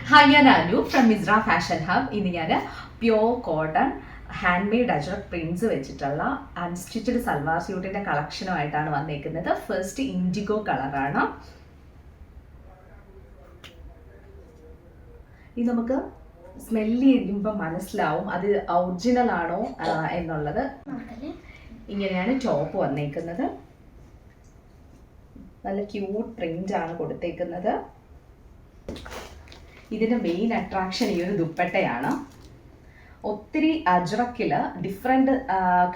Hi, ഞാൻ Anu from മിസ്ര fashion hub. ഇന്ന് ഞാൻ pure cotton hand made ajrak Prince വെച്ചിട്ടുള്ള അൺസ്റ്റിച്ചഡ് സൽവാർ സ്യൂട്ടിൻ്റെ കളക്ഷനുമായിട്ടാണ് വന്നേക്കുന്നത്. ഫസ്റ്റ് ഇൻഡിഗോ കളറാണ്. ഇത് നമുക്ക് സ്മെല്ല് ചെയ്യുമ്പോൾ മനസ്സിലാവും അത് ഒറിജിനൽ ആണോ എന്നുള്ളത്. ഇങ്ങനെയാണ് ടോപ്പ് വന്നേക്കുന്നത്. നല്ല ക്യൂട്ട് പ്രിന്റ് ആണ് കൊടുത്തേക്കുന്നത്. ഇതിൻ്റെ മെയിൻ അട്രാക്ഷൻ ഈ ഒരു ദുപ്പട്ടയാണ്. ഒത്തിരി അജ്രക്കിൽ ഡിഫറെൻറ്റ്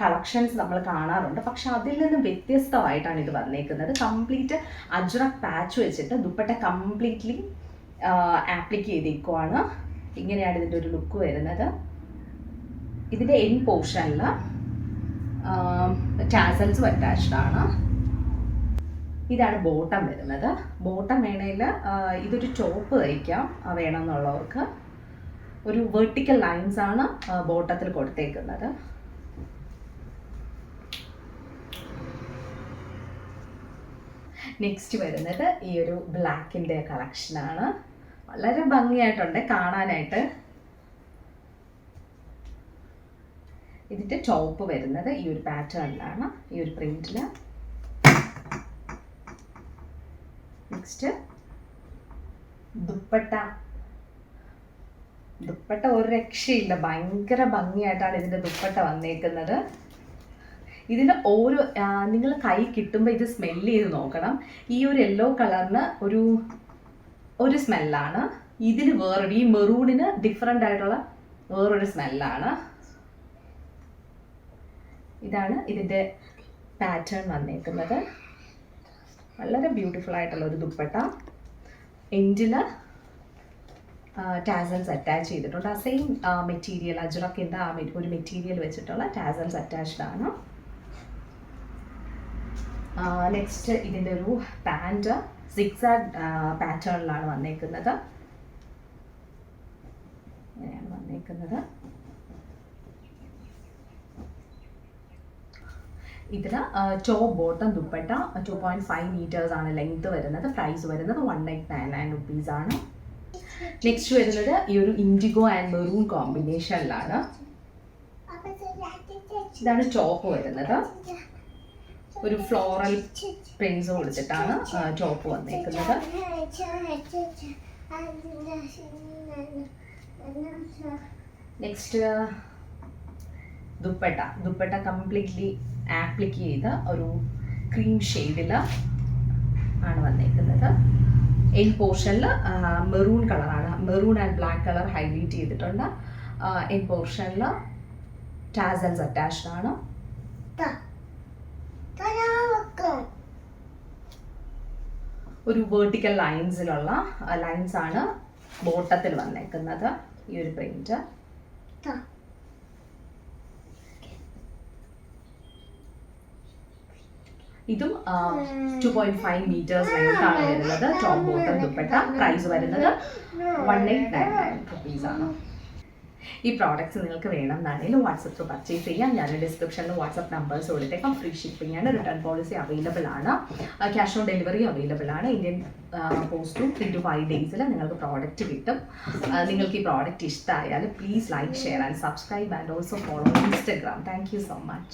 കളക്ഷൻസ് നമ്മൾ കാണാറുണ്ട്, പക്ഷെ അതിൽ നിന്ന് വ്യത്യസ്തമായിട്ടാണ് ഇത് വന്നേക്കുന്നത്. കംപ്ലീറ്റ് അജ്രക് പാച്ച് വെച്ചിട്ട് ദുപ്പട്ട കംപ്ലീറ്റ്ലി ആപ്ലിക്ക് ചെയ്തേക്കുവാണ്. ഇങ്ങനെയാണ് ഇതിൻ്റെ ഒരു ലുക്ക് വരുന്നത്. ഇതിൻ്റെ എൻ പോർഷനിൽ ടാസൽസും അറ്റാച്ച്ഡ് ആണ്. ഇതാണ് ബോട്ടം വരുന്നത്. ബോട്ടം വേണേൽ ഇതൊരു ടോപ്പ് തയ്ക്കാം വേണമെന്നുള്ളവർക്ക്. ഒരു വെർട്ടിക്കൽ ലൈൻസ് ആണ് ബോട്ടത്തിൽ കൊടുത്തേക്കുന്നത്. നെക്സ്റ്റ് വരുന്നത് ഈ ഒരു ബ്ലാക്കിൻ്റെ കളക്ഷനാണ്. വളരെ ഭംഗിയായിട്ടുണ്ട് കാണാനായിട്ട്. ഇതിൻ്റെ ടോപ്പ് വരുന്നത് ഈ ഒരു പാറ്റേണിലാണ്, ഈ ഒരു പ്രിന്റിൽ. നെക്സ്റ്റ് ദുപ്പട്ട ഒരു രക്ഷയില്ല, ഭയങ്കര ഭംഗിയായിട്ടാണ് ഇതിൻ്റെ ദുപ്പട്ട വന്നേക്കുന്നത്. ഇതിന് ഓരോ നിങ്ങൾ കൈ കിട്ടുമ്പോൾ ഇത് സ്മെല്ല് ചെയ്ത് നോക്കണം. ഈ ഒരു യെല്ലോ കളറിന് ഒരു സ്മെല്ലാണ്, ഇതിന് വേറൊരു, ഈ മെറൂണിന് ഡിഫറെൻ്റ് ആയിട്ടുള്ള വേറൊരു സ്മെല്ലാണ്. ഇതാണ് ഇതിൻ്റെ പാറ്റേൺ വന്നേക്കുന്നത്. വളരെ ബ്യൂട്ടിഫുൾ ആയിട്ടുള്ള ഒരു ദുപ്പട്ട. എൻഡിൽ ടാസൽസ് അറ്റാച്ച് ചെയ്തിട്ടുണ്ട്. ആ സെയിം മെറ്റീരിയൽ, അജ്രക്കിൻ്റെ ഒരു മെറ്റീരിയൽ വെച്ചിട്ടുള്ള ടാസൽസ് അറ്റാച്ച്ഡ് ആണ്. നെക്സ്റ്റ് ഇതിൻ്റെ ഒരു പാൻറ് സിക്സാഗ് പാറ്റേണിലാണ് വന്നേക്കുന്നത്. ഇങ്ങനെയാണ് വന്നേക്കുന്നത്. ഇതിന് ടോപ്പ് ബോട്ടം ദുപ്പട്ട 2.5 meters ആണ് ലെങ്ത് വരുന്നത്. പ്രൈസ് വരുന്നത് 199 rupees ആണ്. നെക്സ്റ്റ് വരുന്നത് ഈ ഒരു ഇൻഡിഗോ ആൻഡ് മെറൂൺ കോമ്പിനേഷനിലാണ്. ഇതാണ് ടോപ്പ് വരുന്നത്. ഒരു ഫ്ലോറൽ പ്രിന്റ്സ് കൊടുത്തിട്ടാണ് ടോപ്പ് വന്നേക്കുന്നത്. നെക്സ്റ്റ് ദുപ്പട്ട കംപ്ലീറ്റ്ലി ആപ്ലിക്ക് ചെയ്ത ഒരു ക്രീം ഷെയ്ഡിൽ ആണ് വന്നേക്കുന്നത്. എൻ പോർഷനിൽ മെറൂൺ കളറാണ്, maroon and black colour highlight ചെയ്തിട്ടുണ്ട്. എൻ പോർഷനിൽ ടാസൽസ് അറ്റാച്ച്ഡ് ആണ്. ഒരു വെർട്ടിക്കൽ ലൈൻസിലുള്ള ലൈൻസ് ആണ് ബോട്ടത്തിൽ വന്നേക്കുന്നത്. ഈ ഒരു പ്രിന്റ് ഇതും 2.5 meters ലെങ്ത് ആണ് വരുന്നത്. Top bottom dupatta. പ്രൈസ് വരുന്നത് 189 rupees ആണ്. ഈ പ്രോഡക്റ്റ്സ് നിങ്ങൾക്ക് വേണമെന്നാണെങ്കിൽ വാട്സപ്പ് ത്രൂ പർച്ചേസ് ചെയ്യാം. ഞാൻ ഡിസ്ക്രിപ്ഷനിൽ വാട്സപ്പ് നമ്പേഴ്സ് കൊടുത്തേക്കാം. ഫ്രീ ഷിപ്പിംഗ് ആണ്. റിട്ടേൺ പോളിസി അവൈലബിൾ ആണ്. ക്യാഷ് ഓൺ ഡെലിവറി അവൈലബിൾ ആണ്. ഇന്ത്യൻ പോസ്റ്റും 3 to 5 days നിങ്ങൾക്ക് പ്രോഡക്റ്റ് കിട്ടും. നിങ്ങൾക്ക് ഈ പ്രോഡക്റ്റ് ഇഷ്ടമായാൽ please like, share and subscribe and also follow Instagram. Thank you so much.